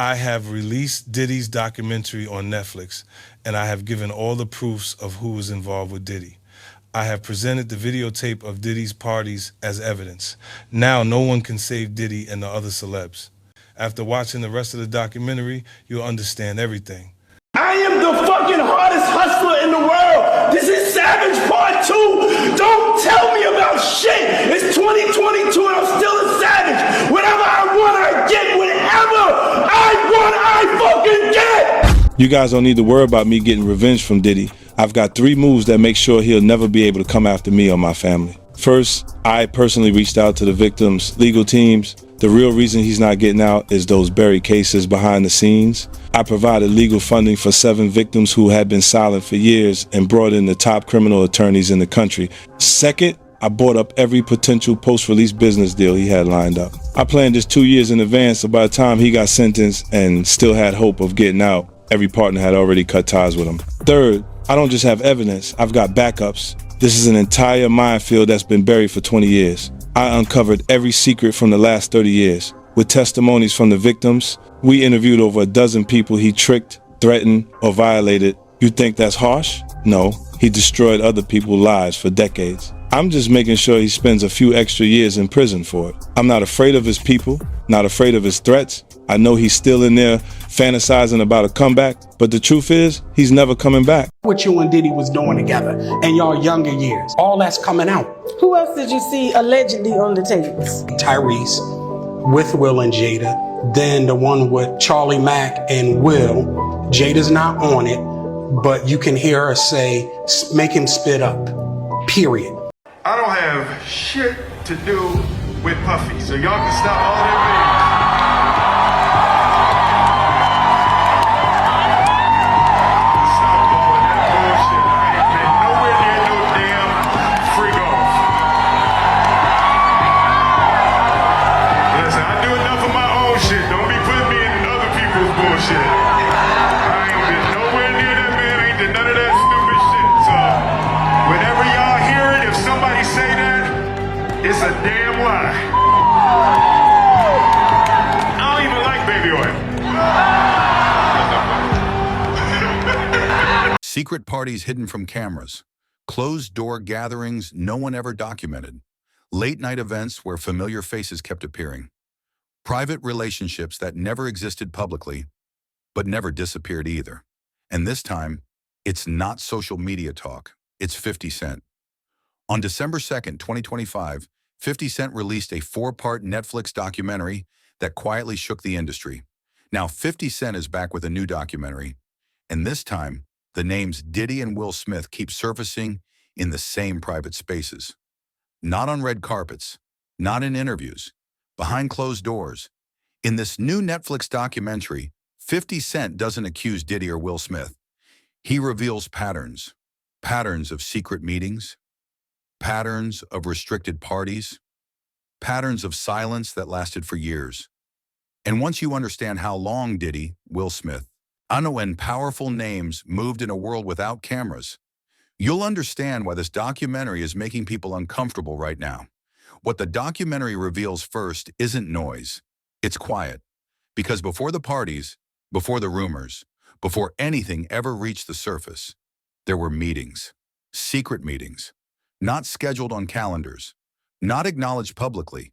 I have released Diddy's documentary on Netflix, and I have given all the proofs of who was involved with Diddy. I have presented the videotape of Diddy's parties as evidence. Now no one can save Diddy and the other celebs. After watching the rest of the documentary, you'll understand everything. I am the fucking hardest hustler in the world. This is Savage Part 2. Don't tell me about shit. It's 2022 and I'm still a savage. Whatever I want, I get. Whatever I want, I fucking get. You guys don't need to worry about me getting revenge from Diddy. I've got 3 moves that make sure he'll never be able to come after me or my family. First, I personally reached out to the victims' legal teams. The real reason he's not getting out is those buried cases behind the scenes. I provided legal funding for 7 victims who had been silent for years and brought in the top criminal attorneys in the country. Second, I bought up every potential post-release business deal he had lined up. I planned this 2 years in advance, so by the time he got sentenced and still had hope of getting out, every partner had already cut ties with him. Third, I don't just have evidence, I've got backups. This is an entire minefield that's been buried for 20 years. I uncovered every secret from the last 30 years. With testimonies from the victims, we interviewed over a dozen people he tricked, threatened, or violated. You think that's harsh? No, he destroyed other people's lives for decades. I'm just making sure he spends a few extra years in prison for it. I'm not afraid of his people, not afraid of his threats. I know he's still in there fantasizing about a comeback, but the truth is, he's never coming back. What you and Diddy was doing together in your younger years, all that's coming out. Who else did you see allegedly on the tapes? Tyrese with Will and Jada, then the one with Charlie Mack and Will. Jada's not on it, but you can hear her say, make him spit up, period. I don't have shit to do with Puffy, so y'all can stop all that meetings. Stop all of that bullshit. I ain't been nowhere near no damn freak off. Listen, I do enough of my own shit. Don't be putting me in other people's bullshit. I ain't been nowhere near that man. I ain't did none of that stupid shit. So, whenever y'all hear it, if somebody say that, it's a damn lie. I don't even like baby oil. Secret parties hidden from cameras, closed-door gatherings no one ever documented, late-night events where familiar faces kept appearing, private relationships that never existed publicly, but never disappeared either. And this time, it's not social media talk, it's 50 Cent. On December 2nd, 2025, 50 Cent released a 4-part Netflix documentary that quietly shook the industry. Now 50 Cent is back with a new documentary, and this time, the names Diddy and Will Smith keep surfacing in the same private spaces. Not on red carpets, not in interviews, behind closed doors. In this new Netflix documentary, 50 Cent doesn't accuse Diddy or Will Smith. He reveals patterns of secret meetings, patterns of restricted parties, patterns of silence that lasted for years. And once you understand how long Diddy, Will Smith, and powerful names moved in a world without cameras, you'll understand why this documentary is making people uncomfortable right now. What the documentary reveals first isn't noise, it's quiet. Because before the parties, before the rumors, before anything ever reached the surface, there were meetings, secret meetings, not scheduled on calendars, not acknowledged publicly,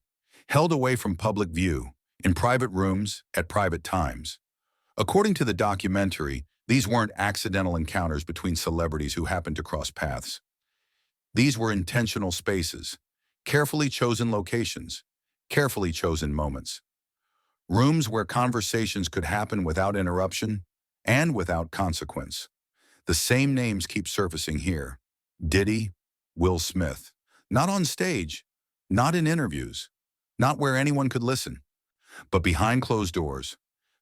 held away from public view, in private rooms, at private times. According to the documentary, these weren't accidental encounters between celebrities who happened to cross paths. These were intentional spaces, carefully chosen locations, carefully chosen moments. Rooms where conversations could happen without interruption and without consequence. The same names keep surfacing here. Diddy, Will Smith. Not on stage, not in interviews, not where anyone could listen, but behind closed doors.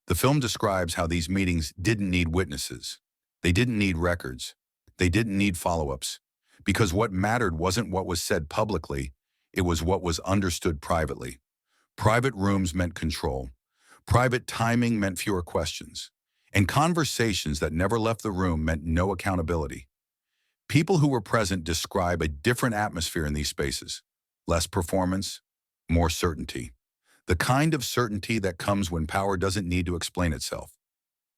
The film describes how these meetings didn't need witnesses. They didn't need records. They didn't need follow-ups. Because what mattered wasn't what was said publicly, it was what was understood privately. Private rooms meant control. Private timing meant fewer questions. And conversations that never left the room meant no accountability. People who were present describe a different atmosphere in these spaces. Less performance, more certainty. The kind of certainty that comes when power doesn't need to explain itself.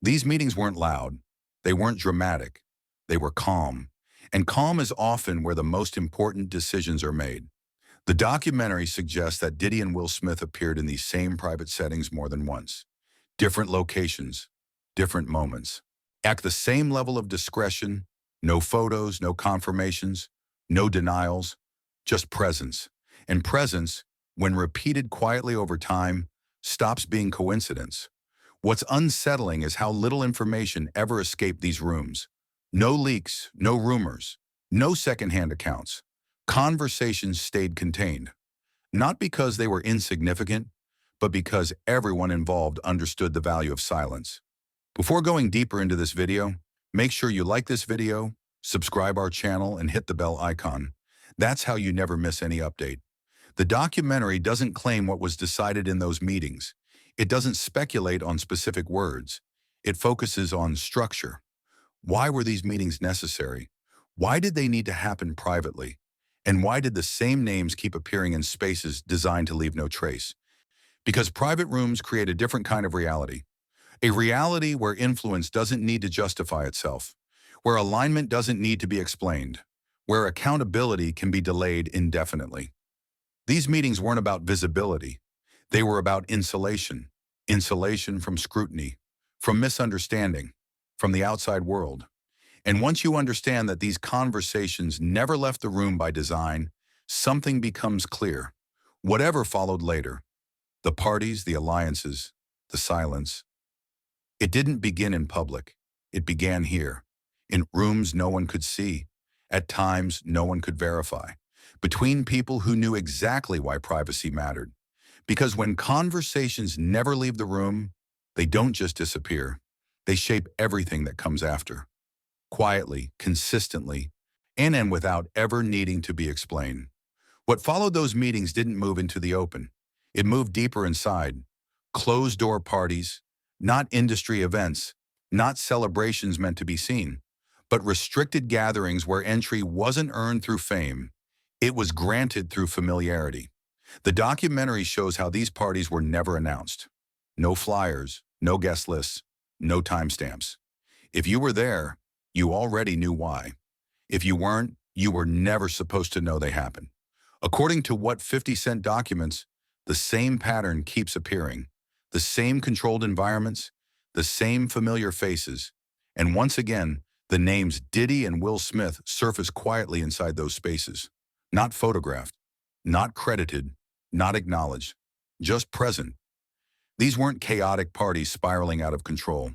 These meetings weren't loud. They weren't dramatic. They were calm. And calm is often where the most important decisions are made. The documentary suggests that Diddy and Will Smith appeared in these same private settings more than once. Different locations, different moments. At the same level of discretion, no photos, no confirmations, no denials, just presence. And presence, when repeated quietly over time, stops being coincidence. What's unsettling is how little information ever escaped these rooms. No leaks, no rumors, no secondhand accounts. Conversations stayed contained. Not because they were insignificant, but because everyone involved understood the value of silence. Before going deeper into this video, make sure you like this video, subscribe our channel, and hit the bell icon. That's how you never miss any update. The documentary doesn't claim what was decided in those meetings. It doesn't speculate on specific words. It focuses on structure. Why were these meetings necessary? Why did they need to happen privately? And why did the same names keep appearing in spaces designed to leave no trace? Because private rooms create a different kind of reality. A reality where influence doesn't need to justify itself, where alignment doesn't need to be explained, where accountability can be delayed indefinitely. These meetings weren't about visibility. They were about insulation. Insulation from scrutiny, from misunderstanding, from the outside world. And once you understand that these conversations never left the room by design, something becomes clear. Whatever followed later, the parties, the alliances, the silence, it didn't begin in public. It began here, in rooms no one could see, at times no one could verify, between people who knew exactly why privacy mattered. Because when conversations never leave the room, they don't just disappear. They shape everything that comes after. Quietly, consistently, and without ever needing to be explained. What followed those meetings didn't move into the open. It moved deeper inside. Closed-door parties, not industry events, not celebrations meant to be seen, but restricted gatherings where entry wasn't earned through fame. It was granted through familiarity. The documentary shows how these parties were never announced. No flyers, no guest lists, no timestamps. If you were there, you already knew why. If you weren't, you were never supposed to know they happened. According to what 50 Cent documents, the same pattern keeps appearing. The same controlled environments, the same familiar faces. And once again, the names Diddy and Will Smith surface quietly inside those spaces. Not photographed, not credited, not acknowledged, just present. These weren't chaotic parties spiraling out of control.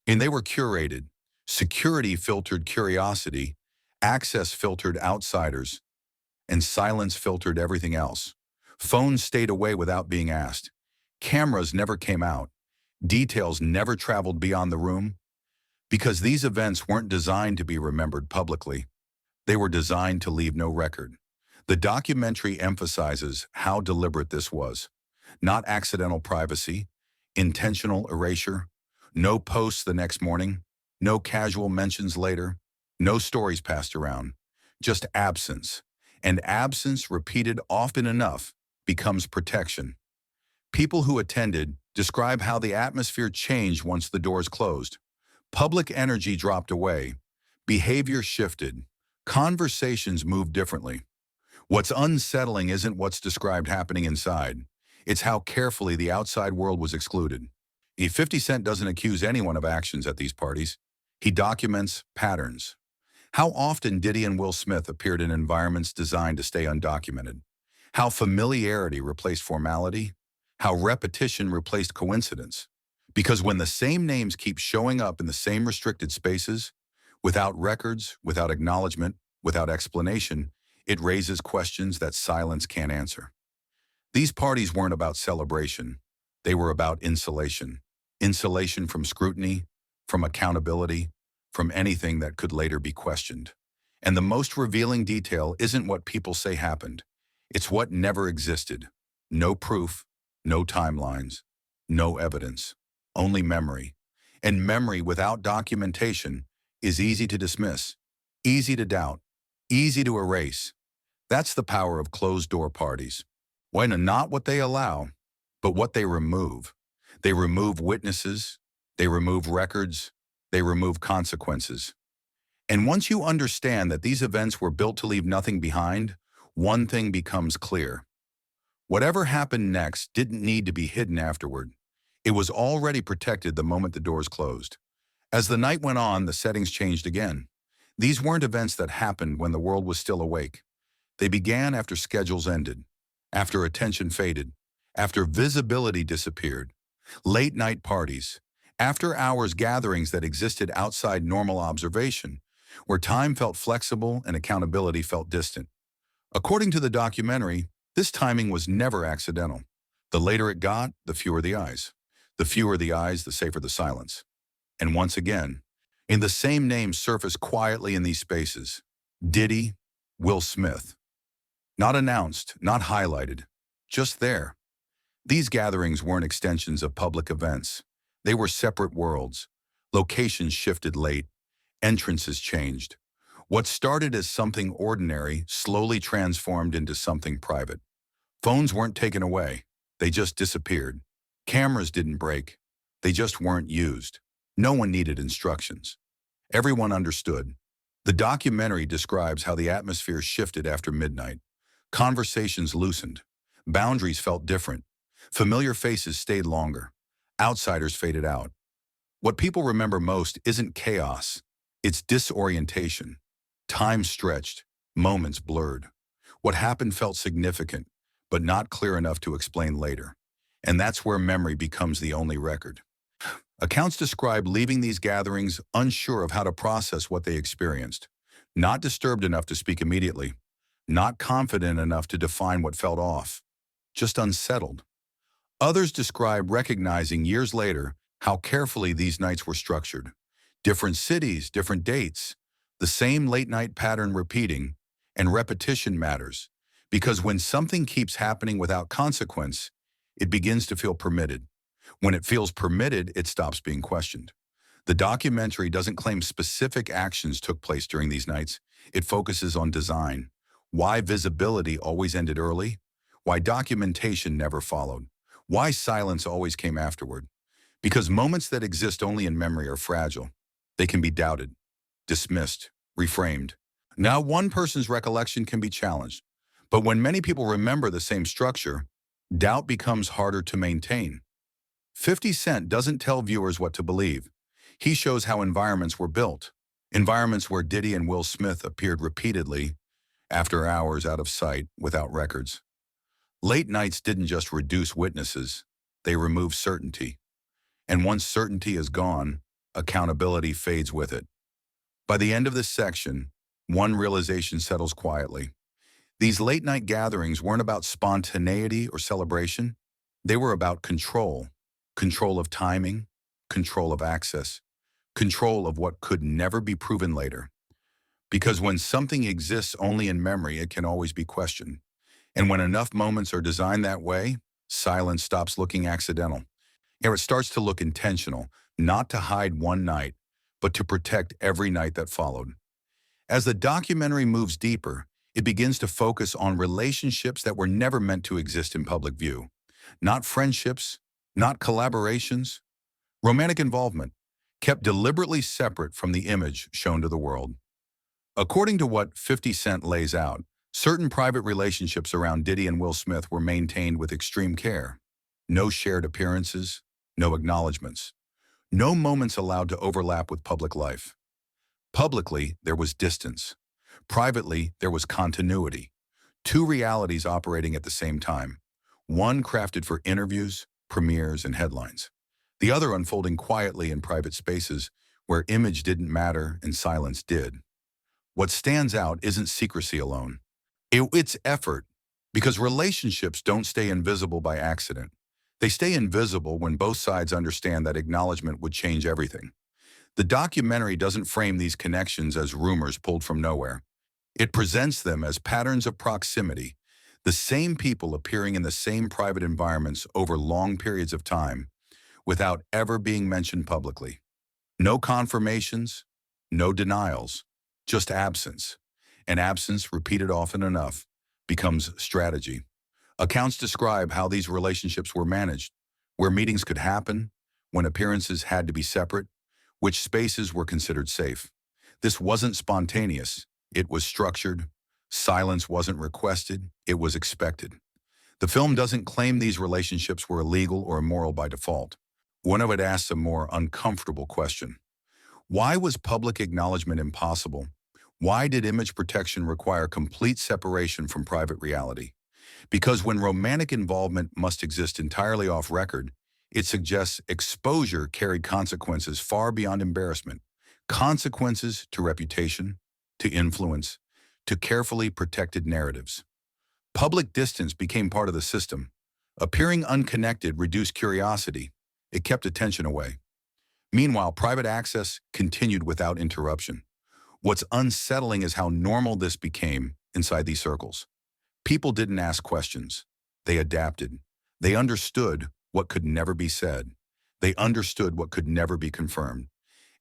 And they were curated. Security filtered curiosity, access filtered outsiders, and silence filtered everything else. Phones stayed away without being asked. Cameras never came out. Details never traveled beyond the room. Because these events weren't designed to be remembered publicly. They were designed to leave no record. The documentary emphasizes how deliberate this was. Not accidental privacy, intentional erasure, no posts the next morning, no casual mentions later, no stories passed around, just absence. And absence repeated often enough becomes protection. People who attended describe how the atmosphere changed once the doors closed. Public energy dropped away, behavior shifted, conversations moved differently. What's unsettling isn't what's described happening inside. It's how carefully the outside world was excluded. 50 Cent doesn't accuse anyone of actions at these parties. He documents patterns. How often Diddy and Will Smith appeared in environments designed to stay undocumented. How familiarity replaced formality. How repetition replaced coincidence. Because when the same names keep showing up in the same restricted spaces, without records, without acknowledgement, without explanation, it raises questions that silence can't answer. These parties weren't about celebration. They were about insulation. Insulation from scrutiny, from accountability, from anything that could later be questioned. And the most revealing detail isn't what people say happened. It's what never existed. No proof, no timelines, no evidence, only memory. And memory without documentation is easy to dismiss, easy to doubt, easy to erase. That's the power of closed-door parties. When not what they allow, But what they remove witnesses, they remove records, they remove consequences. And once you understand that these events were built to leave nothing behind, one thing becomes clear. Whatever happened next didn't need to be hidden afterward. It was already protected the moment the doors closed. As the night went on, the settings changed again. These weren't events that happened when the world was still awake. They began after schedules ended, after attention faded, after visibility disappeared, late night parties, after hours gatherings that existed outside normal observation, where time felt flexible and accountability felt distant. According to the documentary, this timing was never accidental. The later it got, the fewer the eyes. The fewer the eyes, the safer the silence. And once again, in the same name surfaced quietly in these spaces, Diddy, Will Smith. Not announced, not highlighted, just there. These gatherings weren't extensions of public events. They were separate worlds. Locations shifted late. Entrances changed. What started as something ordinary slowly transformed into something private. Phones weren't taken away. They just disappeared. Cameras didn't break. They just weren't used. No one needed instructions. Everyone understood. The documentary describes how the atmosphere shifted after midnight. Conversations loosened. Boundaries felt different. Familiar faces stayed longer. Outsiders faded out. What people remember most isn't chaos. It's disorientation. Time stretched. Moments blurred. What happened felt significant, but not clear enough to explain later. And that's where memory becomes the only record. Accounts describe leaving these gatherings unsure of how to process what they experienced. Not disturbed enough to speak immediately. Not confident enough to define what felt off. Just unsettled. Others describe recognizing years later how carefully these nights were structured. Different cities, different dates, the same late-night pattern repeating, and repetition matters, because when something keeps happening without consequence, it begins to feel permitted. When it feels permitted, it stops being questioned. The documentary doesn't claim specific actions took place during these nights. It focuses on design, why visibility always ended early, why documentation never followed, why silence always came afterward. Because moments that exist only in memory are fragile. They can be doubted, dismissed, reframed. Now, one person's recollection can be challenged, but when many people remember the same structure, doubt becomes harder to maintain. 50 Cent doesn't tell viewers what to believe. He shows how environments were built. Environments where Diddy and Will Smith appeared repeatedly, after hours out of sight, without records. Late nights didn't just reduce witnesses, they removed certainty. And once certainty is gone, accountability fades with it. By the end of this section, one realization settles quietly. These late-night gatherings weren't about spontaneity or celebration. They were about control. Control of timing, control of access, control of what could never be proven later. Because when something exists only in memory, it can always be questioned. And when enough moments are designed that way, silence stops looking accidental. It starts to look intentional, not to hide one night, but to protect every night that followed. As the documentary moves deeper, it begins to focus on relationships that were never meant to exist in public view. Not friendships, not collaborations. Romantic involvement, kept deliberately separate from the image shown to the world. According to what 50 Cent lays out, certain private relationships around Diddy and Will Smith were maintained with extreme care. No shared appearances, no acknowledgments, no moments allowed to overlap with public life. Publicly, there was distance. Privately, there was continuity. Two realities operating at the same time. One crafted for interviews, premieres, and headlines. The other unfolding quietly in private spaces where image didn't matter and silence did. What stands out isn't secrecy alone. It's effort, because relationships don't stay invisible by accident. They stay invisible when both sides understand that acknowledgement would change everything. The documentary doesn't frame these connections as rumors pulled from nowhere. It presents them as patterns of proximity, the same people appearing in the same private environments over long periods of time, without ever being mentioned publicly. No confirmations, no denials, just absence. And absence, repeated often enough, becomes strategy. Accounts describe how these relationships were managed, where meetings could happen, when appearances had to be separate, which spaces were considered safe. This wasn't spontaneous. It was structured. Silence wasn't requested. It was expected. The film doesn't claim these relationships were illegal or immoral by default. One of it asks a more uncomfortable question. Why was public acknowledgement impossible? Why did image protection require complete separation from private reality? Because when romantic involvement must exist entirely off record, it suggests exposure carried consequences far beyond embarrassment, consequences to reputation, to influence, to carefully protected narratives. Public distance became part of the system. Appearing unconnected reduced curiosity. It kept attention away. Meanwhile, private access continued without interruption. What's unsettling is how normal this became inside these circles. People didn't ask questions. They adapted. They understood what could never be said. They understood what could never be confirmed.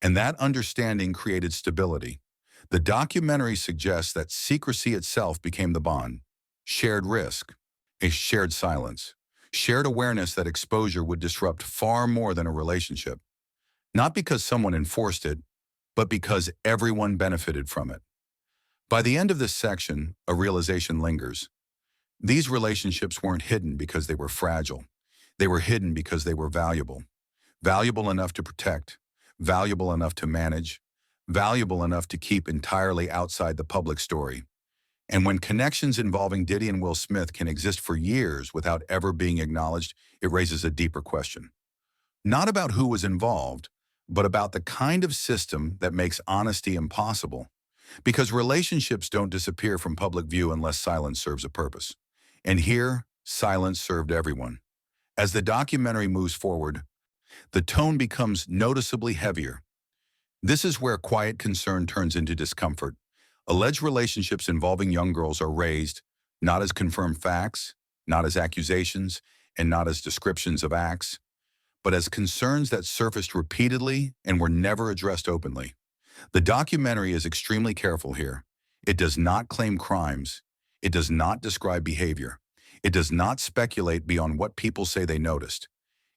And that understanding created stability. The documentary suggests that secrecy itself became the bond. Shared risk, a shared silence, shared awareness that exposure would disrupt far more than a relationship. Not because someone enforced it, but because everyone benefited from it. By the end of this section, a realization lingers. These relationships weren't hidden because they were fragile. They were hidden because they were valuable. Valuable enough to protect, valuable enough to manage, valuable enough to keep entirely outside the public story. And when connections involving Diddy and Will Smith can exist for years without ever being acknowledged, it raises a deeper question. Not about who was involved, but about the kind of system that makes honesty impossible. Because relationships don't disappear from public view unless silence serves a purpose. And here, silence served everyone. As the documentary moves forward, the tone becomes noticeably heavier. This is where quiet concern turns into discomfort. Alleged relationships involving young girls are raised not as confirmed facts, not as accusations, and not as descriptions of acts, but as concerns that surfaced repeatedly and were never addressed openly. The documentary is extremely careful here. It does not claim crimes. It does not describe behavior. It does not speculate beyond what people say they noticed.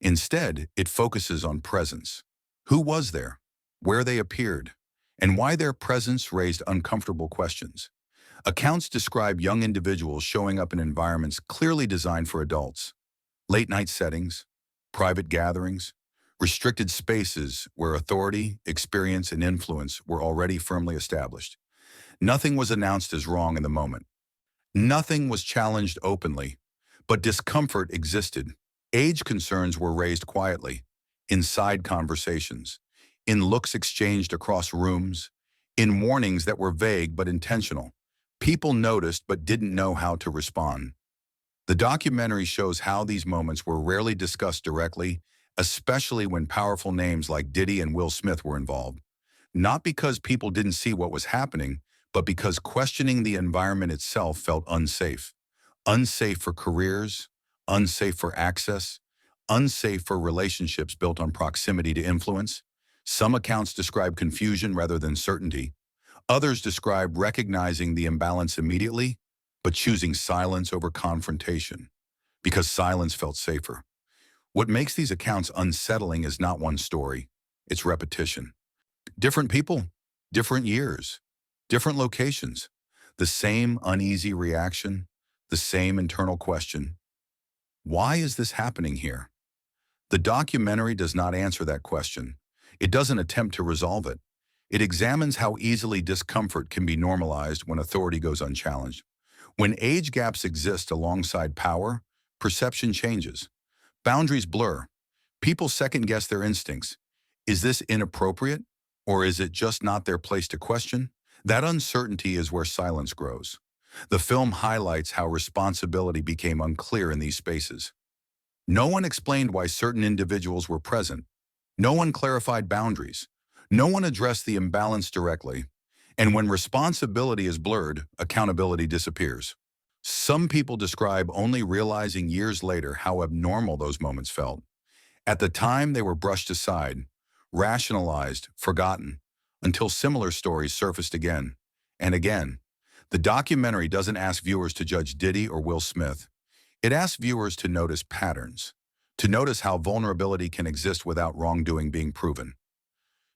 Instead, it focuses on presence. Who was there? Where they appeared? And why their presence raised uncomfortable questions. Accounts describe young individuals showing up in environments clearly designed for adults. Late-night settings, private gatherings, restricted spaces where authority, experience, and influence were already firmly established. Nothing was announced as wrong in the moment. Nothing was challenged openly, but discomfort existed. Age concerns were raised quietly, inside conversations, in looks exchanged across rooms, in warnings that were vague but intentional. People noticed but didn't know how to respond. The documentary shows how these moments were rarely discussed directly, especially when powerful names like Diddy and Will Smith were involved. Not because people didn't see what was happening, but because questioning the environment itself felt unsafe. Unsafe for careers, unsafe for access, unsafe for relationships built on proximity to influence. Some accounts describe confusion rather than certainty. Others describe recognizing the imbalance immediately, but choosing silence over confrontation, because silence felt safer. What makes these accounts unsettling is not one story, it's repetition. Different people, different years, different locations, the same uneasy reaction, the same internal question. Why is this happening here? The documentary does not answer that question. It doesn't attempt to resolve it. It examines how easily discomfort can be normalized when authority goes unchallenged. When age gaps exist alongside power, perception changes. Boundaries blur. People second-guess their instincts. Is this inappropriate, or is it just not their place to question? That uncertainty is where silence grows. The film highlights how responsibility became unclear in these spaces. No one explained why certain individuals were present. No one clarified boundaries. No one addressed the imbalance directly. And when responsibility is blurred, accountability disappears. Some people describe only realizing years later how abnormal those moments felt. At the time, they were brushed aside, rationalized, forgotten, until similar stories surfaced again and again. The documentary doesn't ask viewers to judge Diddy or Will Smith. It asks viewers to notice patterns, to notice how vulnerability can exist without wrongdoing being proven,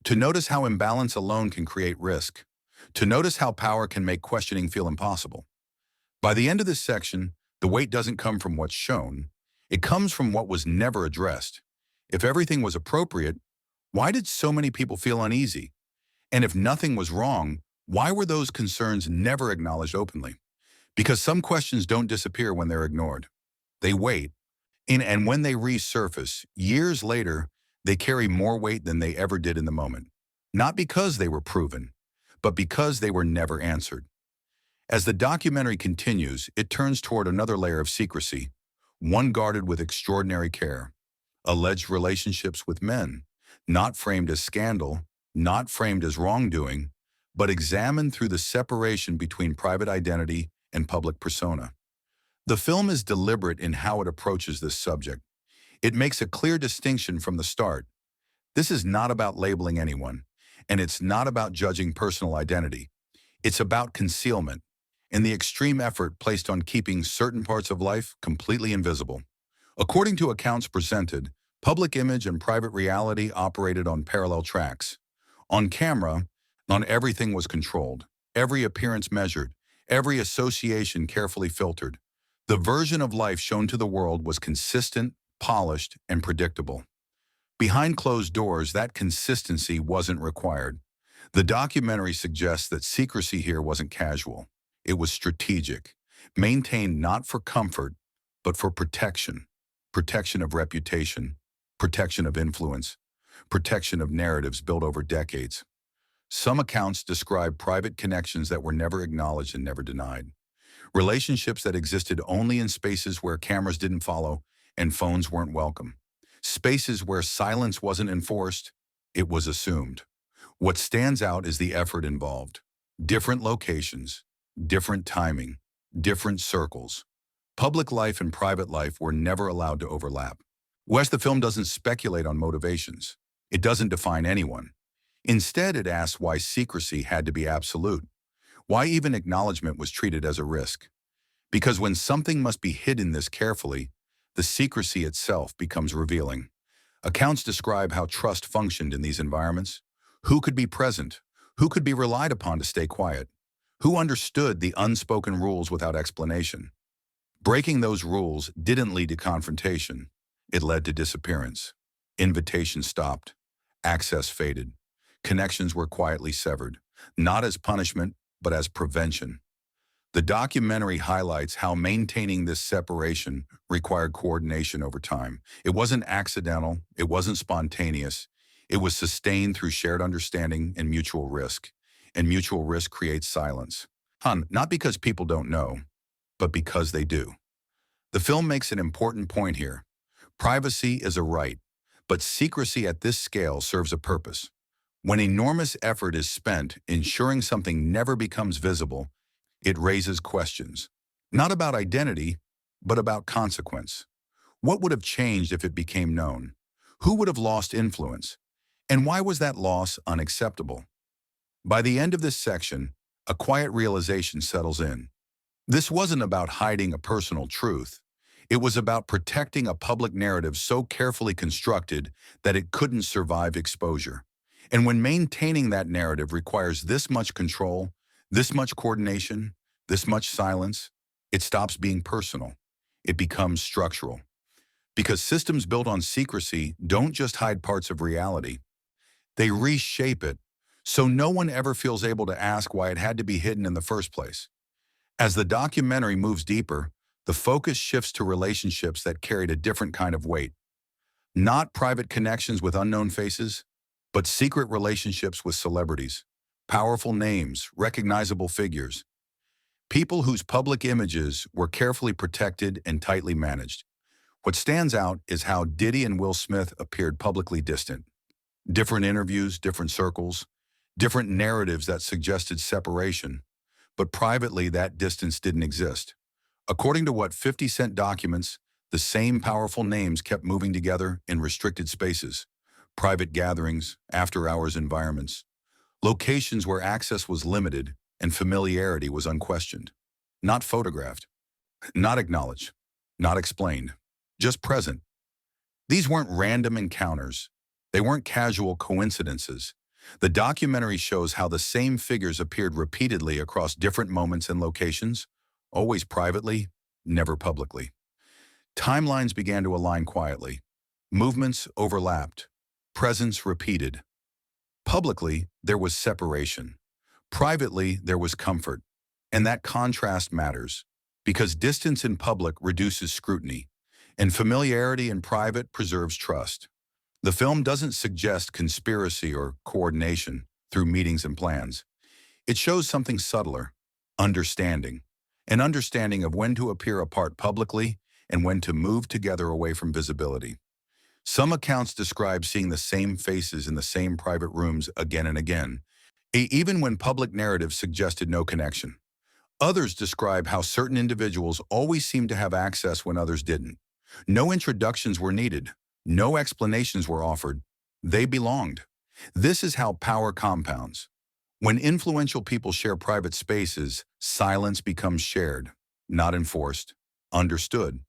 to notice how imbalance alone can create risk, to notice how power can make questioning feel impossible. By the end of this section, the weight doesn't come from what's shown, it comes from what was never addressed. If everything was appropriate, why did so many people feel uneasy? And if nothing was wrong, why were those concerns never acknowledged openly? Because some questions don't disappear when they're ignored. They wait, and when they resurface, years later, they carry more weight than they ever did in the moment. Not because they were proven, but because they were never answered. As the documentary continues, it turns toward another layer of secrecy, one guarded with extraordinary care. Alleged relationships with men, not framed as scandal, not framed as wrongdoing, but examined through the separation between private identity and public persona. The film is deliberate in how it approaches this subject. It makes a clear distinction from the start. This is not about labeling anyone, and it's not about judging personal identity. It's about concealment and the extreme effort placed on keeping certain parts of life completely invisible. According to accounts presented, public image and private reality operated on parallel tracks. On camera, everything was controlled, every appearance measured, every association carefully filtered. The version of life shown to the world was consistent, polished, and predictable. Behind closed doors, that consistency wasn't required. The documentary suggests that secrecy here wasn't casual. It was strategic, maintained not for comfort, but for protection. Protection of reputation, protection of influence, protection of narratives built over decades. Some accounts describe private connections that were never acknowledged and never denied. Relationships that existed only in spaces where cameras didn't follow and phones weren't welcome. Spaces where silence wasn't enforced, it was assumed. What stands out is the effort involved. Different locations, different timing, different circles. Public life and private life were never allowed to overlap. The film doesn't speculate on motivations. It doesn't define anyone. Instead, it asks why secrecy had to be absolute. Why even acknowledgement was treated as a risk. Because when something must be hidden this carefully, the secrecy itself becomes revealing. Accounts describe how trust functioned in these environments. Who could be present? Who could be relied upon to stay quiet? Who understood the unspoken rules without explanation? Breaking those rules didn't lead to confrontation. It led to disappearance. Invitations stopped. Access faded. Connections were quietly severed, not as punishment, but as prevention. The documentary highlights how maintaining this separation required coordination over time. It wasn't accidental, it wasn't spontaneous. It was sustained through shared understanding and mutual risk. And mutual risk creates silence. Not because people don't know, but because they do. The film makes an important point here. Privacy is a right, but secrecy at this scale serves a purpose. When enormous effort is spent ensuring something never becomes visible, it raises questions, not about identity, but about consequence. What would have changed if it became known? Who would have lost influence? And why was that loss unacceptable? By the end of this section, a quiet realization settles in. This wasn't about hiding a personal truth. It was about protecting a public narrative so carefully constructed that it couldn't survive exposure. And when maintaining that narrative requires this much control, this much coordination, this much silence, it stops being personal. It becomes structural. Because systems built on secrecy don't just hide parts of reality. They reshape it, so no one ever feels able to ask why it had to be hidden in the first place. As the documentary moves deeper, the focus shifts to relationships that carried a different kind of weight. Not private connections with unknown faces, but secret relationships with celebrities, powerful names, recognizable figures. People whose public images were carefully protected and tightly managed. What stands out is how Diddy and Will Smith appeared publicly distant. Different interviews, different circles, different narratives that suggested separation, but privately that distance didn't exist. According to what 50 Cent documents, the same powerful names kept moving together in restricted spaces, private gatherings, after-hours environments, locations where access was limited and familiarity was unquestioned, not photographed, not acknowledged. not explained, just present. These weren't random encounters. They weren't casual coincidences. The documentary shows how the same figures appeared repeatedly across different moments and locations, always privately, never publicly. Timelines began to align quietly. Movements overlapped. Presence repeated. Publicly, there was separation. Privately, there was comfort. And that contrast matters, because distance in public reduces scrutiny, and familiarity in private preserves trust. The film doesn't suggest conspiracy or coordination through meetings and plans. It shows something subtler, understanding. An understanding of when to appear apart publicly and when to move together away from visibility. Some accounts describe seeing the same faces in the same private rooms again and again, even when public narratives suggested no connection. Others describe how certain individuals always seemed to have access when others didn't. No introductions were needed. No explanations were offered. They belonged. This is how power compounds. When influential people share private spaces, silence becomes shared, not enforced, understood.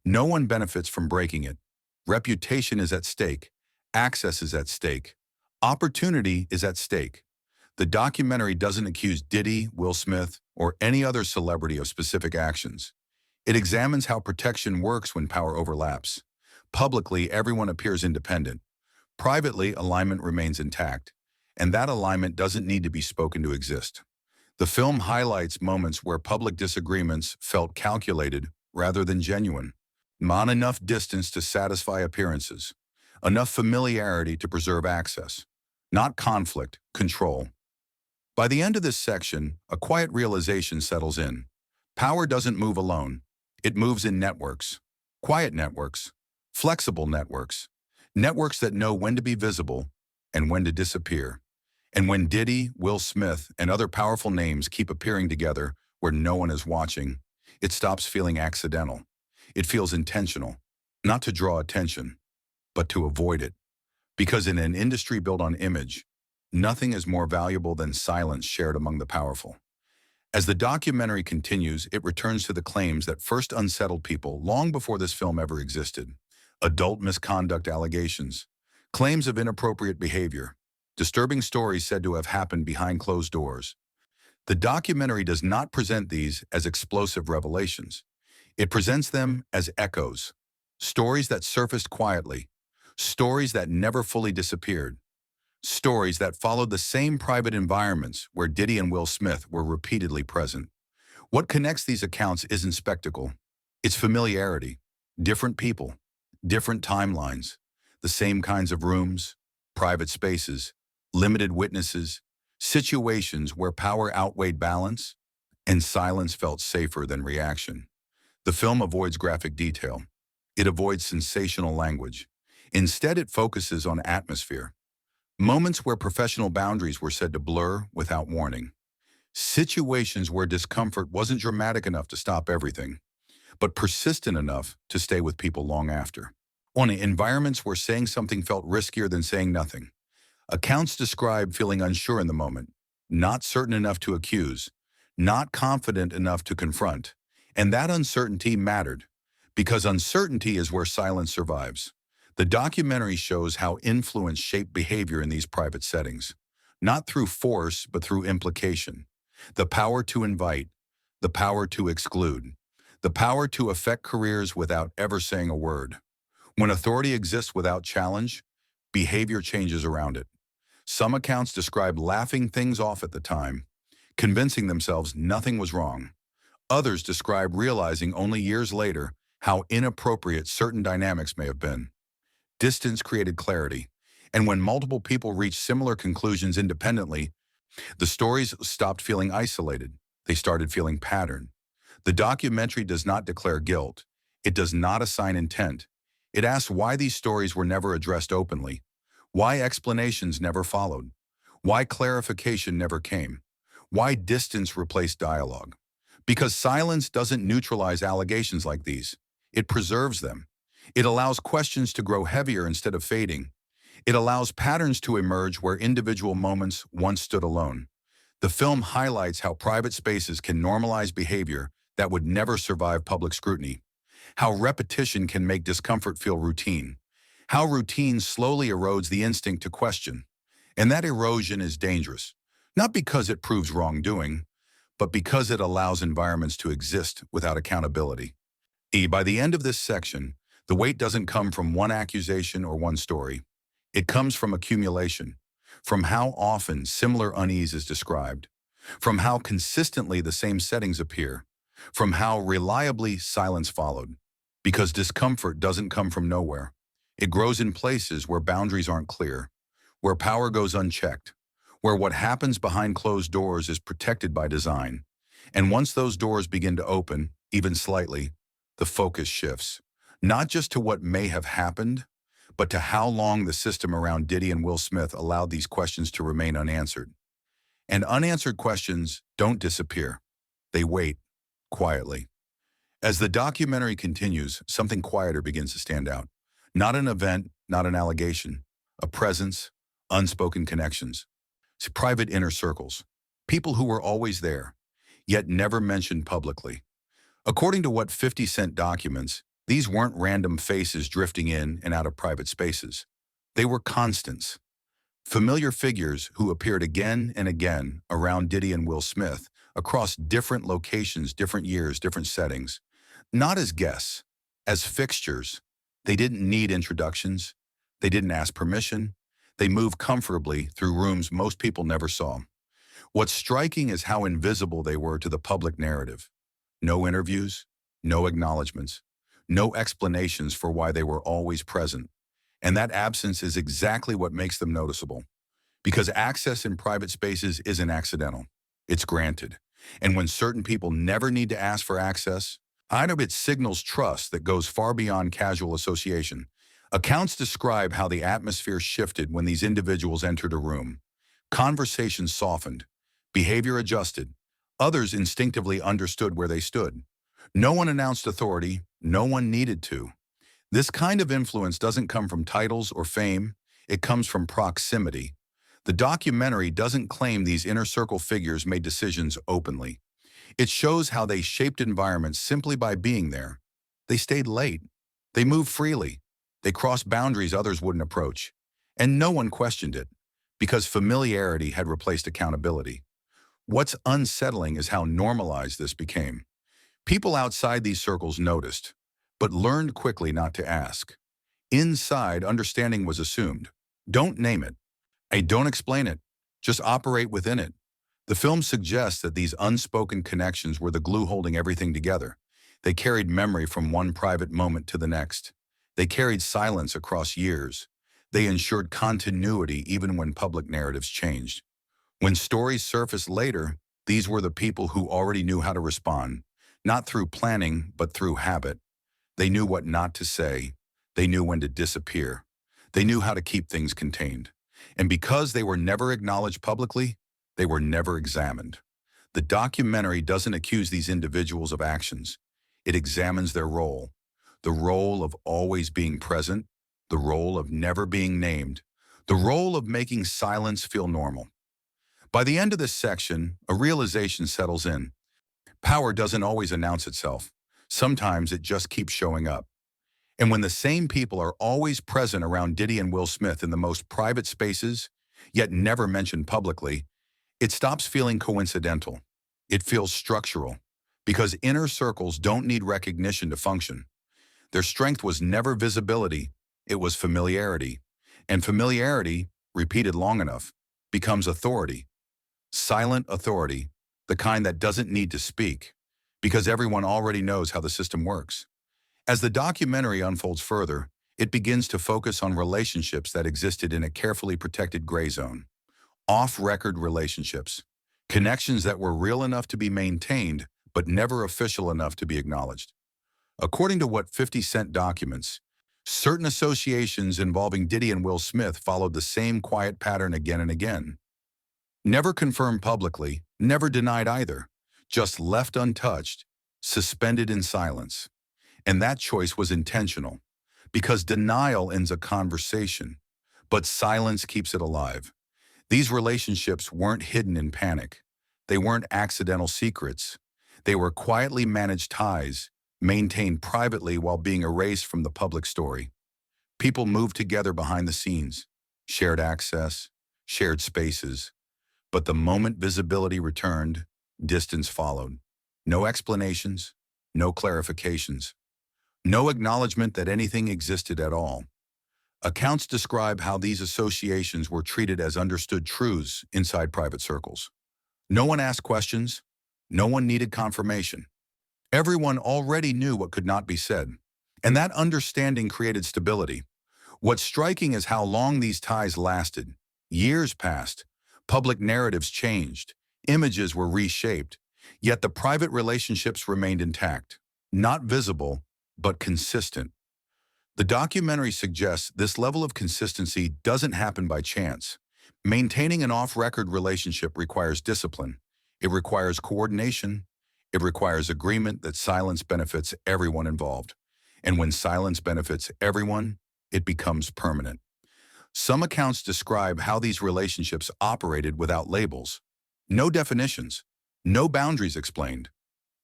No one benefits from breaking it. Reputation is at stake. Access is at stake. Opportunity is at stake. The documentary doesn't accuse Diddy, Will Smith, or any other celebrity of specific actions. It examines how protection works when power overlaps. Publicly, everyone appears independent. Privately, alignment remains intact, and that alignment doesn't need to be spoken to exist. The film highlights moments where public disagreements felt calculated rather than genuine. Not enough distance to satisfy appearances. Enough familiarity to preserve access. Not conflict, control. By the end of this section, a quiet realization settles in. Power doesn't move alone. It moves in networks. Quiet networks. Flexible networks. Networks that know when to be visible and when to disappear. And when Diddy, Will Smith, and other powerful names keep appearing together where no one is watching, it stops feeling accidental. It feels intentional, not to draw attention, but to avoid it. Because in an industry built on image, nothing is more valuable than silence shared among the powerful. As the documentary continues, it returns to the claims that first unsettled people long before this film ever existed. Adult misconduct allegations, claims of inappropriate behavior, disturbing stories said to have happened behind closed doors. The documentary does not present these as explosive revelations. It presents them as echoes, stories that surfaced quietly, stories that never fully disappeared, stories that followed the same private environments where Diddy and Will Smith were repeatedly present. What connects these accounts isn't spectacle. It's familiarity, different people, different timelines, the same kinds of rooms, private spaces, limited witnesses, situations where power outweighed balance, and silence felt safer than reaction. The film avoids graphic detail. It avoids sensational language. Instead, it focuses on atmosphere. Moments where professional boundaries were said to blur without warning. Situations where discomfort wasn't dramatic enough to stop everything, but persistent enough to stay with people long after. On environments where saying something felt riskier than saying nothing. Accounts describe feeling unsure in the moment, not certain enough to accuse, not confident enough to confront. And that uncertainty mattered, because uncertainty is where silence survives. The documentary shows how influence shaped behavior in these private settings, not through force, but through implication. The power to invite, the power to exclude, the power to affect careers without ever saying a word. When authority exists without challenge, behavior changes around it. Some accounts describe laughing things off at the time, convincing themselves nothing was wrong. Others describe realizing only years later how inappropriate certain dynamics may have been. Distance created clarity, and when multiple people reached similar conclusions independently, the stories stopped feeling isolated. They started feeling patterned. The documentary does not declare guilt. It does not assign intent. It asks why these stories were never addressed openly, why explanations never followed, why clarification never came, why distance replaced dialogue. Because silence doesn't neutralize allegations like these. It preserves them. It allows questions to grow heavier instead of fading. It allows patterns to emerge where individual moments once stood alone. The film highlights how private spaces can normalize behavior that would never survive public scrutiny. how repetition can make discomfort feel routine, how routine slowly erodes the instinct to question. And that erosion is dangerous, not because it proves wrongdoing, but because it allows environments to exist without accountability. By the end of this section, the weight doesn't come from one accusation or one story. It comes from accumulation, from how often similar unease is described, from how consistently the same settings appear, from how reliably silence followed. Because discomfort doesn't come from nowhere. It grows in places where boundaries aren't clear, where power goes unchecked, where what happens behind closed doors is protected by design. And once those doors begin to open, even slightly, the focus shifts, not just to what may have happened, but to how long the system around Diddy and Will Smith allowed these questions to remain unanswered. And unanswered questions don't disappear. They wait, quietly. As the documentary continues, something quieter begins to stand out. Not an event, not an allegation, a presence, unspoken connections. It's private inner circles, people who were always there, yet never mentioned publicly. According to what 50 Cent documents, these weren't random faces drifting in and out of private spaces. They were constants. Familiar figures who appeared again and again around Diddy and Will Smith across different locations, different years, different settings. Not as guests, as fixtures. They didn't need introductions. They didn't ask permission. They moved comfortably through rooms most people never saw. What's striking is how invisible they were to the public narrative. No interviews, no acknowledgments, no explanations for why they were always present. And that absence is exactly what makes them noticeable. Because access in private spaces isn't accidental. It's granted. And when certain people never need to ask for access, it signals trust that goes far beyond casual association. Accounts describe how the atmosphere shifted when these individuals entered a room. Conversations softened, behavior adjusted. Others instinctively understood where they stood. No one announced authority, no one needed to. This kind of influence doesn't come from titles or fame, it comes from proximity. The documentary doesn't claim these inner circle figures made decisions openly. It shows how they shaped environments simply by being there. They stayed late. They moved freely. They crossed boundaries others wouldn't approach. And no one questioned it, because familiarity had replaced accountability. What's unsettling is how normalized this became. People outside these circles noticed, but learned quickly not to ask. Inside, understanding was assumed. Don't name it. Don't explain it. Just operate within it. The film suggests that these unspoken connections were the glue holding everything together. They carried memory from one private moment to the next. They carried silence across years. They ensured continuity even when public narratives changed. When stories surfaced later, these were the people who already knew how to respond, not through planning, but through habit. They knew what not to say. They knew when to disappear. They knew how to keep things contained. And because they were never acknowledged publicly, they were never examined. The documentary doesn't accuse these individuals of actions. It examines their role, the role of always being present, the role of never being named, the role of making silence feel normal. By the end of this section, a realization settles in. Power doesn't always announce itself. Sometimes it just keeps showing up. And when the same people are always present around Diddy and Will Smith in the most private spaces, yet never mentioned publicly, it stops feeling coincidental. It feels structural, because inner circles don't need recognition to function. Their strength was never visibility, it was familiarity. And familiarity, repeated long enough, becomes authority. Silent authority, the kind that doesn't need to speak, because everyone already knows how the system works. As the documentary unfolds further, it begins to focus on relationships that existed in a carefully protected gray zone. Off-record relationships, connections that were real enough to be maintained, but never official enough to be acknowledged. According to what 50 Cent documents, certain associations involving Diddy and Will Smith followed the same quiet pattern again and again. Never confirmed publicly, never denied either, just left untouched, suspended in silence. And that choice was intentional, because denial ends a conversation, but silence keeps it alive. These relationships weren't hidden in panic. They weren't accidental secrets. They were quietly managed ties, maintained privately while being erased from the public story. People moved together behind the scenes, shared access, shared spaces. But the moment visibility returned, distance followed. No explanations, no clarifications, no acknowledgement that anything existed at all. Accounts describe how these associations were treated as understood truths inside private circles. No one asked questions. No one needed confirmation. Everyone already knew what could not be said. And that understanding created stability. What's striking is how long these ties lasted. Years passed. Public narratives changed. Images were reshaped. Yet the private relationships remained intact. Not visible, but consistent. The documentary suggests this level of consistency doesn't happen by chance. Maintaining an off-record relationship requires discipline. It requires coordination. It requires agreement that silence benefits everyone involved. And when silence benefits everyone, it becomes permanent. Some accounts describe how these relationships operated without labels. No definitions. No boundaries explained.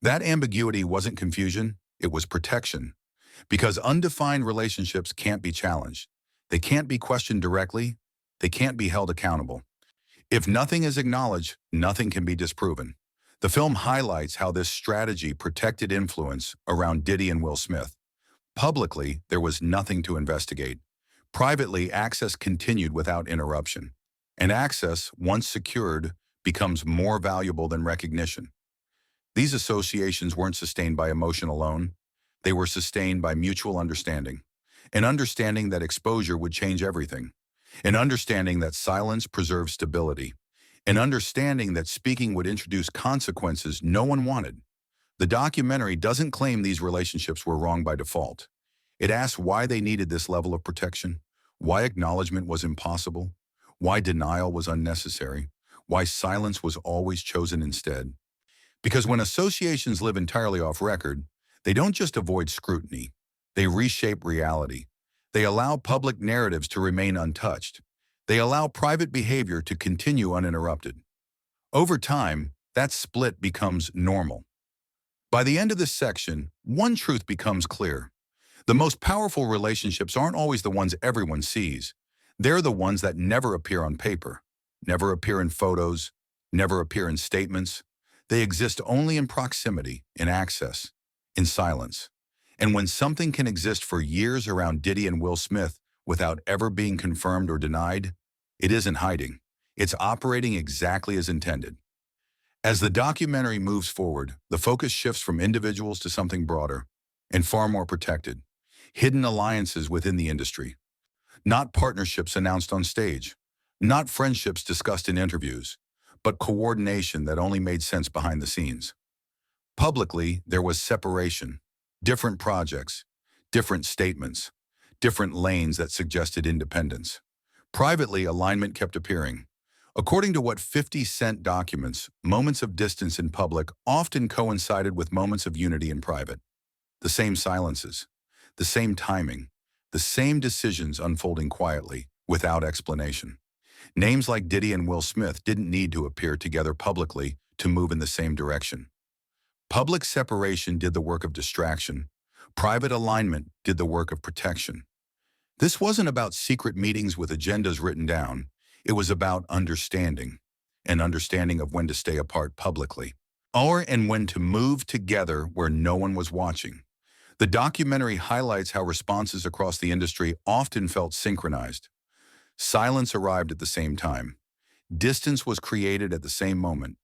That ambiguity wasn't confusion, it was protection. Because undefined relationships can't be challenged. They can't be questioned directly. They can't be held accountable. If nothing is acknowledged, nothing can be disproven. The film highlights how this strategy protected influence around Diddy and Will Smith. Publicly, there was nothing to investigate. Privately, access continued without interruption. And access, once secured, becomes more valuable than recognition. These associations weren't sustained by emotion alone. They were sustained by mutual understanding. An understanding that exposure would change everything. An understanding that silence preserves stability. An understanding that speaking would introduce consequences no one wanted. The documentary doesn't claim these relationships were wrong by default. It asks why they needed this level of protection, why acknowledgement was impossible, why denial was unnecessary, why silence was always chosen instead. Because when associations live entirely off record, they don't just avoid scrutiny, they reshape reality. They allow public narratives to remain untouched. They allow private behavior to continue uninterrupted. Over time, that split becomes normal. By the end of this section, one truth becomes clear. The most powerful relationships aren't always the ones everyone sees. They're the ones that never appear on paper, never appear in photos, never appear in statements. They exist only in proximity, in access, in silence. And when something can exist for years around Diddy and Will Smith without ever being confirmed or denied, it isn't hiding. It's operating exactly as intended. As the documentary moves forward, the focus shifts from individuals to something broader and far more protected. Hidden alliances within the industry. Not partnerships announced on stage. Not friendships discussed in interviews, but coordination that only made sense behind the scenes. Publicly, there was separation. Different projects, different statements, different lanes that suggested independence. Privately, alignment kept appearing. According to what 50 Cent documents, moments of distance in public often coincided with moments of unity in private. The same silences, the same timing, the same decisions unfolding quietly, without explanation. Names like Diddy and Will Smith didn't need to appear together publicly to move in the same direction. Public separation did the work of distraction. Private alignment did the work of protection. This wasn't about secret meetings with agendas written down. It was about understanding, an understanding of when to stay apart publicly, and when to move together where no one was watching. The documentary highlights how responses across the industry often felt synchronized. Silence arrived at the same time. Distance was created at the same moment.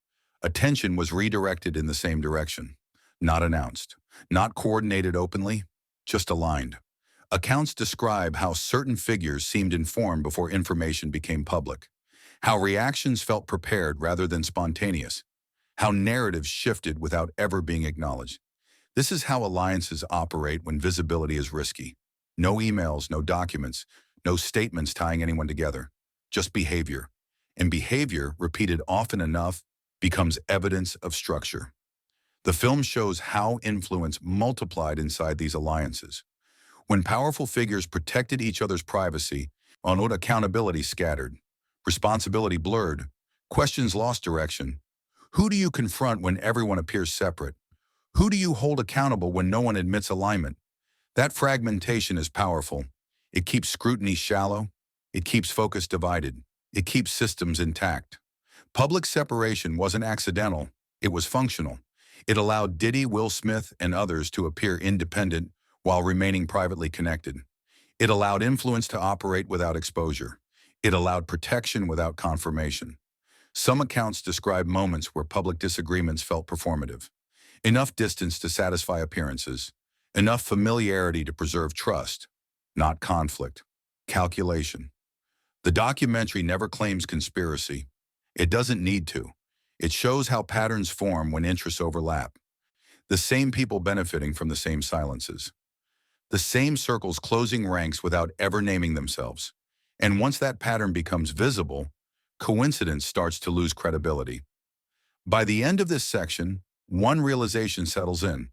Attention was redirected in the same direction. Not announced, not coordinated openly, just aligned. Accounts describe how certain figures seemed informed before information became public, how reactions felt prepared rather than spontaneous, how narratives shifted without ever being acknowledged. This is how alliances operate when visibility is risky. No emails, no documents, no statements tying anyone together, just behavior. And behavior, repeated often enough, becomes evidence of structure. The film shows how influence multiplied inside these alliances. When powerful figures protected each other's privacy, accountability scattered, responsibility blurred, questions lost direction. Who do you confront when everyone appears separate? Who do you hold accountable when no one admits alignment? That fragmentation is powerful. It keeps scrutiny shallow. It keeps focus divided. It keeps systems intact. Public separation wasn't accidental. It was functional. It allowed Diddy, Will Smith, and others to appear independent while remaining privately connected. It allowed influence to operate without exposure. It allowed protection without confirmation. Some accounts describe moments where public disagreements felt performative. Enough distance to satisfy appearances. Enough familiarity to preserve trust. Not conflict. Calculation. The documentary never claims conspiracy. It doesn't need to. It shows how patterns form when interests overlap. The same people benefiting from the same silences. The same circles closing ranks without ever naming themselves. And once that pattern becomes visible, coincidence starts to lose credibility. By the end of this section, one realization settles in.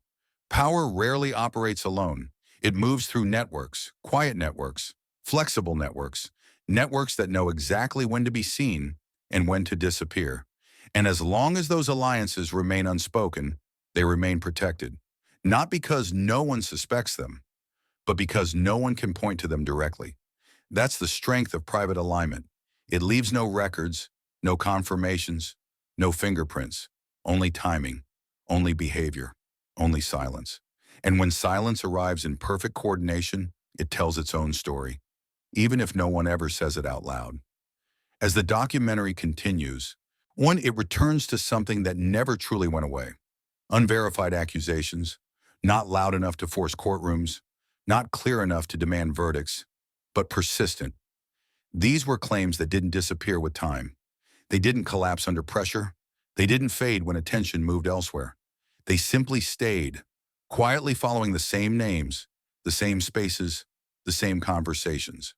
Power rarely operates alone. It moves through networks, quiet networks, flexible networks, networks that know exactly when to be seen and when to disappear. And as long as those alliances remain unspoken, they remain protected. Not because no one suspects them, but because no one can point to them directly. That's the strength of private alignment. It leaves no records, no confirmations, no fingerprints, only timing, only behavior, only silence. And when silence arrives in perfect coordination, it tells its own story, even if no one ever says it out loud. As the documentary continues, it returns to something that never truly went away. Unverified accusations, not loud enough to force courtrooms, not clear enough to demand verdicts, but persistent. These were claims that didn't disappear with time. They didn't collapse under pressure. They didn't fade when attention moved elsewhere. They simply stayed, quietly following the same names, the same spaces, the same conversations.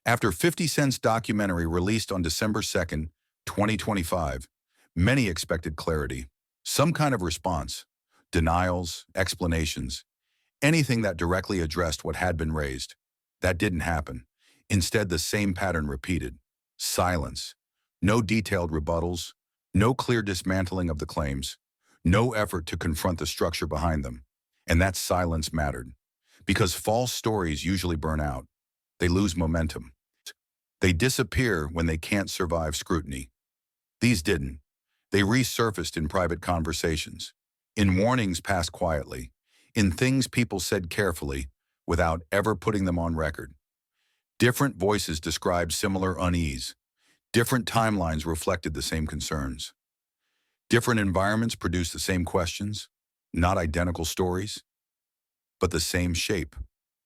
After 50 Cent's documentary released on December 2nd, 2025, many expected clarity, some kind of response, denials, explanations, anything that directly addressed what had been raised. That didn't happen. Instead, the same pattern repeated. Silence. No detailed rebuttals. No clear dismantling of the claims. No effort to confront the structure behind them. And that silence mattered. Because false stories usually burn out. They lose momentum. They disappear when they can't survive scrutiny. These didn't. They resurfaced in private conversations, in warnings passed quietly, in things people said carefully without ever putting them on record. Different voices described similar unease. Different timelines reflected the same concerns. Different environments produced the same questions, not identical stories, but the same shape.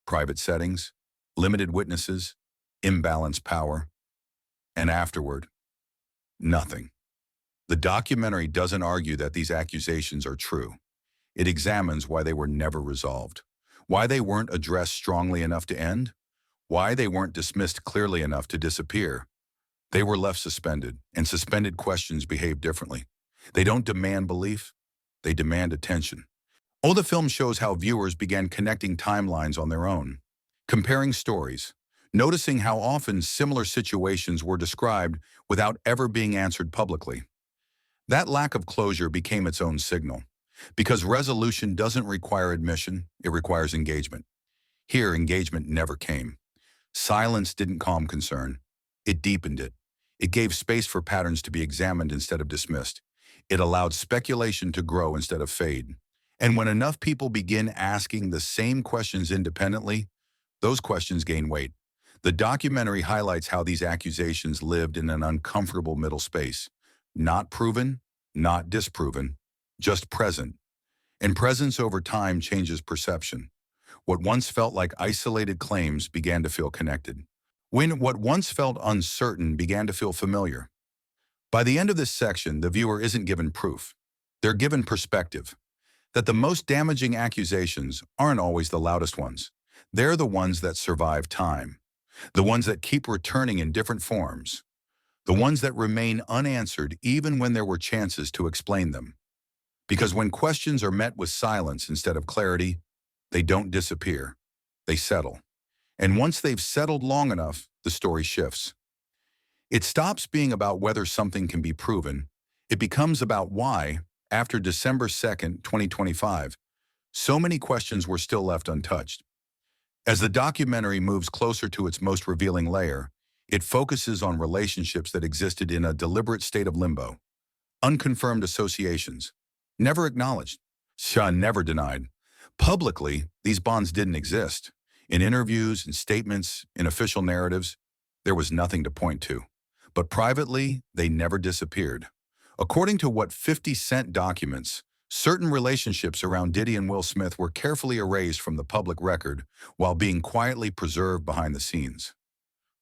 Private settings, limited witnesses, imbalanced power, and afterward, nothing. The documentary doesn't argue that these accusations are true. It examines why they were never resolved, why they weren't addressed strongly enough to end, why they weren't dismissed clearly enough to disappear. They were left suspended, and suspended questions behave differently. They don't demand belief, they demand attention. The film shows how viewers began connecting timelines on their own, comparing stories, noticing how often similar situations were described without ever being answered publicly. That lack of closure became its own signal, because resolution doesn't require admission, it requires engagement. Here, engagement never came. Silence didn't calm concern, it deepened it. It gave space for patterns to be examined instead of dismissed. It allowed speculation to grow instead of fade. And when enough people begin asking the same questions independently, those questions gain weight. The documentary highlights how these accusations lived in an uncomfortable middle space. Not proven, not disproven, just present. And presence over time changes perception. What once felt like isolated claims began to feel connected. When what once felt uncertain began to feel familiar. By the end of this section, the viewer isn't given proof. They're given perspective. That the most damaging accusations aren't always the loudest ones. They're the ones that survive time. The ones that keep returning in different forms. The ones that remain unanswered even when there were chances to explain them. Because when questions are met with silence instead of clarity, they don't disappear. They settle. And once they've settled long enough, the story shifts. It stops being about whether something can be proven. It becomes about why, after December 2nd, 2025, so many questions were still left untouched. As the documentary moves closer to its most revealing layer, it focuses on relationships that existed in a deliberate state of limbo. Unconfirmed associations, never acknowledged, never denied. Publicly, these bonds didn't exist. In interviews, in statements, in official narratives, there was nothing to point to. But privately, they never disappeared. According to what 50 Cent documents, certain relationships around Diddy and Will Smith were carefully erased from the public record while being quietly preserved behind the scenes.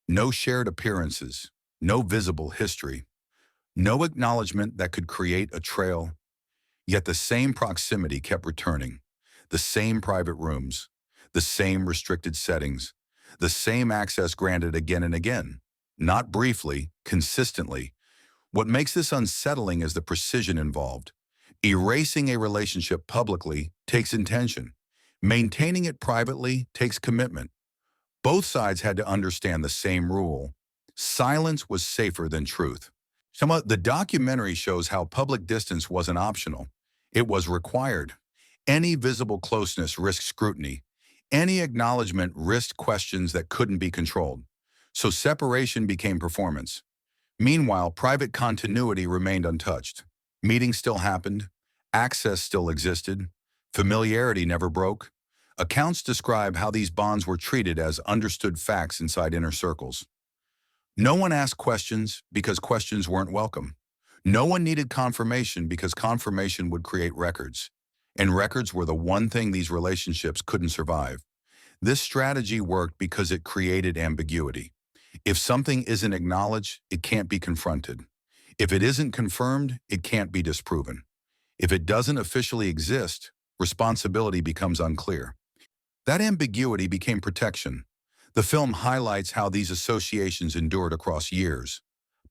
No shared appearances, no visible history, no acknowledgement that could create a trail. Yet the same proximity kept returning, the same private rooms, the same restricted settings, the same access granted again and again, not briefly, consistently. What makes this unsettling is the precision involved. Erasing a relationship publicly takes intention. Maintaining it privately takes commitment. Both sides had to understand the same rule. Silence was safer than truth. The documentary shows how public distance wasn't optional. It was required. Any visible closeness risked scrutiny. Any acknowledgement risked questions that couldn't be controlled. So separation became performance. Meanwhile, private continuity remained untouched. Meetings still happened. Access still existed. Familiarity never broke. Accounts describe how these bonds were treated as understood facts inside inner circles. No one asked questions because questions weren't welcome. No one needed confirmation because confirmation would create records. And records were the one thing these relationships couldn't survive. This strategy worked because it created ambiguity. If something isn't acknowledged, it can't be confronted. If it isn't confirmed, it can't be disproven. If it doesn't officially exist, responsibility becomes unclear. That ambiguity became protection. The film highlights how these associations endured across years.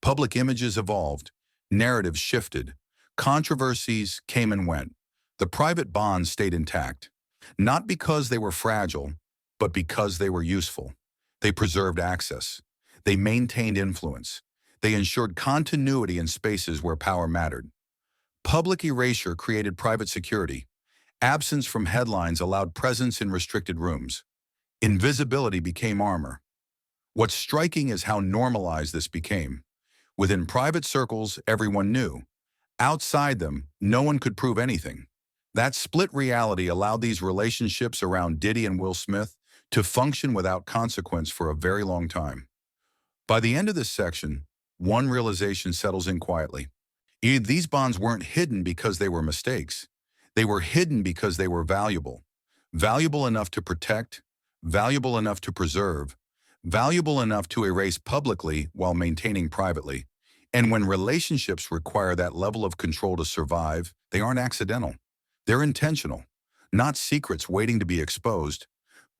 Public images evolved, narratives shifted, controversies came and went. The private bonds stayed intact, not because they were fragile, but because they were useful. They preserved access. They maintained influence. They ensured continuity in spaces where power mattered. Public erasure created private security. Absence from headlines allowed presence in restricted rooms. Invisibility became armor. What's striking is how normalized this became. Within private circles, everyone knew. Outside them, no one could prove anything. That split reality allowed these relationships around Diddy and Will Smith to function without consequence for a very long time. By the end of this section, one realization settles in quietly. These bonds weren't hidden because they were mistakes. They were hidden because they were valuable. Valuable enough to protect, valuable enough to preserve, valuable enough to erase publicly while maintaining privately. And when relationships require that level of control to survive, they aren't accidental. They're intentional. Not secrets waiting to be exposed,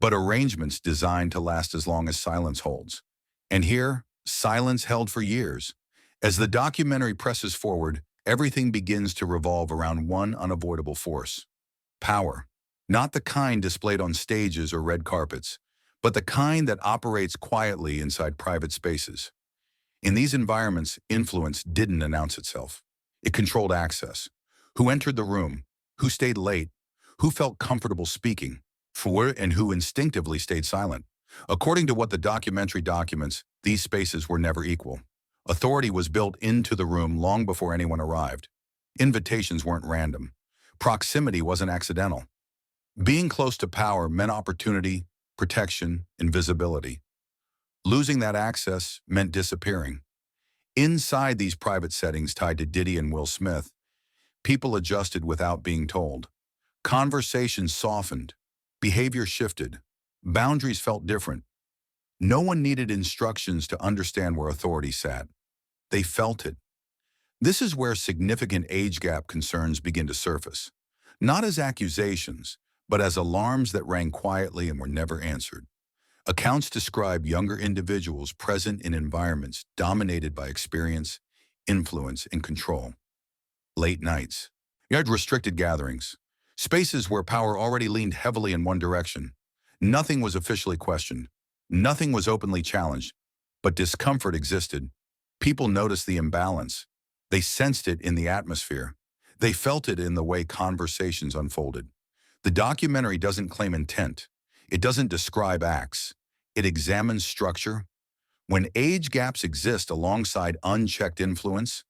but arrangements designed to last as long as silence holds. And here, silence held for years. As the documentary presses forward, everything begins to revolve around one unavoidable force: power. Not the kind displayed on stages or red carpets, but the kind that operates quietly inside private spaces. In these environments, influence didn't announce itself. It controlled access. Who entered the room? Who stayed late? Who felt comfortable speaking? And who instinctively stayed silent? According to what the documentary documents, these spaces were never equal. Authority was built into the room long before anyone arrived. Invitations weren't random. Proximity wasn't accidental. Being close to power meant opportunity, protection, and visibility. Losing that access meant disappearing. Inside these private settings tied to Diddy and Will Smith, people adjusted without being told. Conversations softened. Behavior shifted. Boundaries felt different. No one needed instructions to understand where authority sat. They felt it. This is where significant age gap concerns begin to surface, not as accusations, but as alarms that rang quietly and were never answered. Accounts describe younger individuals present in environments dominated by experience, influence, and control. Late nights. You had restricted gatherings, spaces where power already leaned heavily in one direction. Nothing was officially questioned. Nothing was openly challenged, but discomfort existed. People noticed the imbalance. They sensed it in the atmosphere. They felt it in the way conversations unfolded. The documentary doesn't claim intent. It doesn't describe acts. It examines structure. When age gaps exist alongside unchecked influence,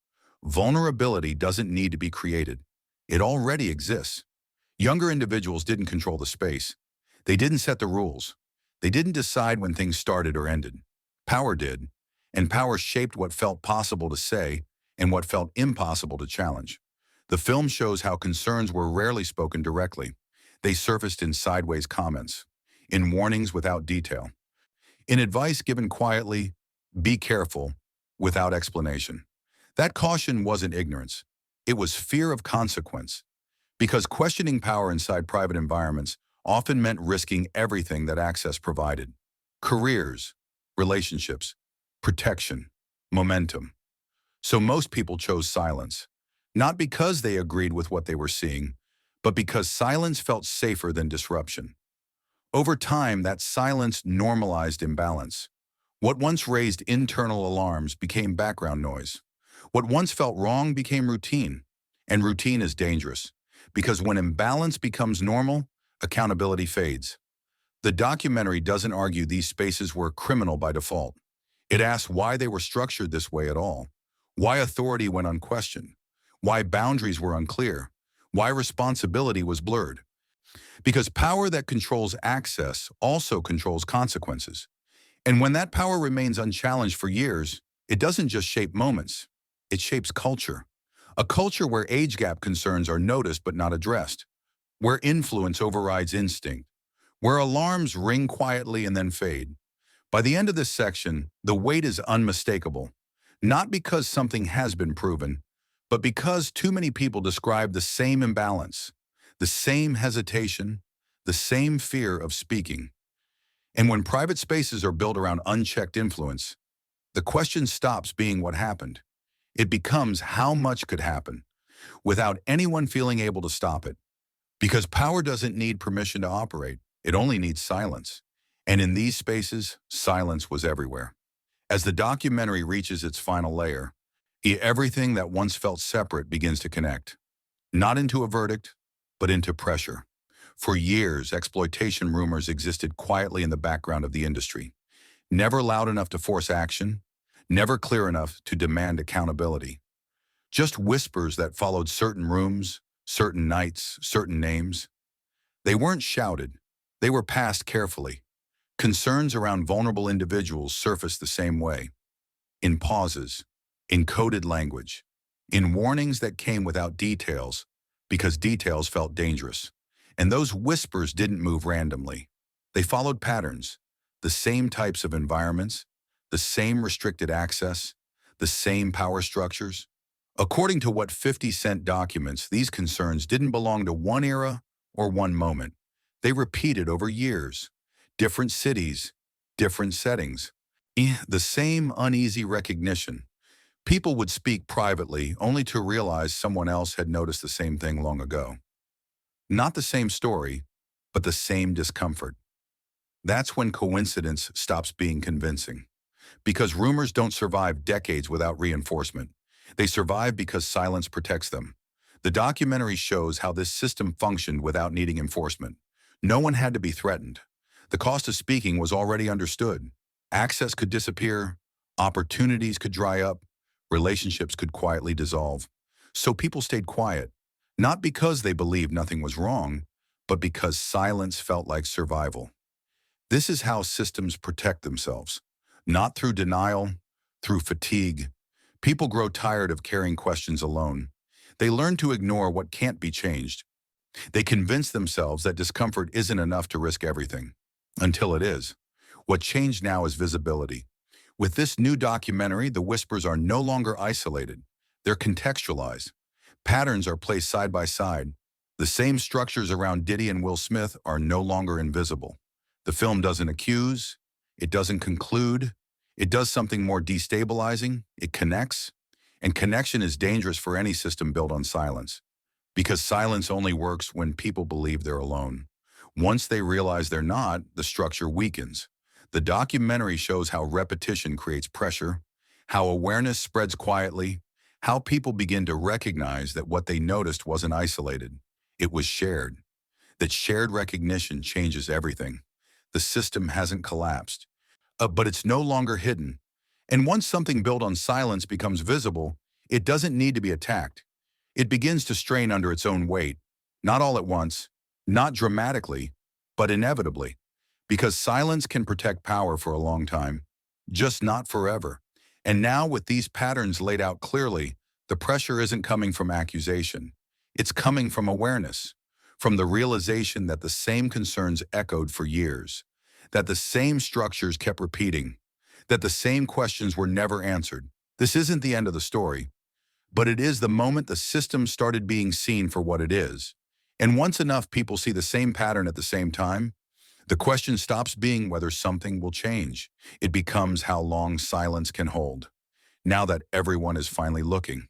vulnerability doesn't need to be created. It already exists. Younger individuals didn't control the space. They didn't set the rules. They didn't decide when things started or ended. Power did, and power shaped what felt possible to say and what felt impossible to challenge. The film shows how concerns were rarely spoken directly. They surfaced in sideways comments, in warnings without detail, in advice given quietly, be careful, without explanation. That caution wasn't ignorance. It was fear of consequence, because questioning power inside private environments often meant risking everything that access provided: careers, relationships, protection, momentum. So most people chose silence, not because they agreed with what they were seeing, but because silence felt safer than disruption. Over time, that silence normalized imbalance. What once raised internal alarms became background noise. What once felt wrong became routine. And routine is dangerous, because when imbalance becomes normal, accountability fades. The documentary doesn't argue these spaces were criminal by default. It asks why they were structured this way at all, why authority went unquestioned, why boundaries were unclear, why responsibility was blurred. Because power that controls access also controls consequences. And when that power remains unchallenged for years, it doesn't just shape moments, it shapes culture. A culture where age gap concerns are noticed but not addressed, where influence overrides instinct, where alarms ring quietly and then fade. By the end of this section, the weight is unmistakable, not because something has been proven, but because too many people describe the same imbalance, the same hesitation, the same fear of speaking. And when private spaces are built around unchecked influence, the question stops being what happened. It becomes how much could happen without anyone feeling able to stop it. Because power doesn't need permission to operate, it only needs silence. And in these spaces, silence was everywhere. As the documentary reaches its final layer, everything that once felt separate begins to connect. Not into a verdict, but into pressure. For years, exploitation rumors existed quietly in the background of the industry, never loud enough to force action, never clear enough to demand accountability. Just whispers that followed certain rooms, certain nights, certain names. They weren't shouted, they were passed carefully. Concerns around vulnerable individuals surfaced the same way, in pauses, in coded language, in warnings that came without details, because details felt dangerous. And those whispers didn't move randomly. They followed patterns, the same types of environments, the same restricted access, the same power structures. According to what 50 Cent documents, these concerns didn't belong to one era or one moment. They repeated over years, different cities, different settings, the same uneasy recognition. People would speak privately only to realize someone else had noticed the same thing long ago. Not the same story, but the same discomfort. That's when coincidence stops being convincing. Because rumors don't survive decades without reinforcement. They survive because silence protects them. The documentary shows how this system functioned without needing enforcement. No one had to be threatened. The cost of speaking was already understood. Access could disappear, opportunities could dry up, relationships could quietly dissolve. So people stayed quiet, not because they believed nothing was wrong, but because silence felt like survival. This is how systems protect themselves, not through denial, through fatigue. People grow tired of carrying questions alone. They learn to ignore what can't be changed. They convince themselves that discomfort isn't enough to risk everything, until it is. What changed now is visibility. With this new documentary, the whispers are no longer isolated. They're contextualized. Patterns are placed side by side. The same structures around Diddy and Will Smith are no longer invisible. The film doesn't accuse, it doesn't conclude, it does something more destabilizing, it connects. And connection is dangerous for any system built on silence. Because silence only works when people believe they're alone. Once they realize they're not, the structure weakens. The documentary shows how repetition creates pressure, how awareness spreads quietly, how people begin to recognize that what they noticed wasn't isolated. It was shared. That shared recognition changes everything. The system hasn't collapsed, but it's no longer hidden. And once something built on silence becomes visible, it doesn't need to be attacked. It begins to strain under its own weight, not all at once, not dramatically, but inevitably. Because silence can protect power for a long time, just not forever. And now, with these patterns laid out clearly, the pressure isn't coming from accusation. It's coming from awareness, from the realization that the same concerns echoed for years, that the same structures kept repeating, that the same questions were never answered. This isn't the end of the story, but it is the moment the system started being seen for what it is. And once enough people see the same pattern at the same time, the question stops being whether something will change. It becomes how long silence can hold. Now that everyone is finally looking.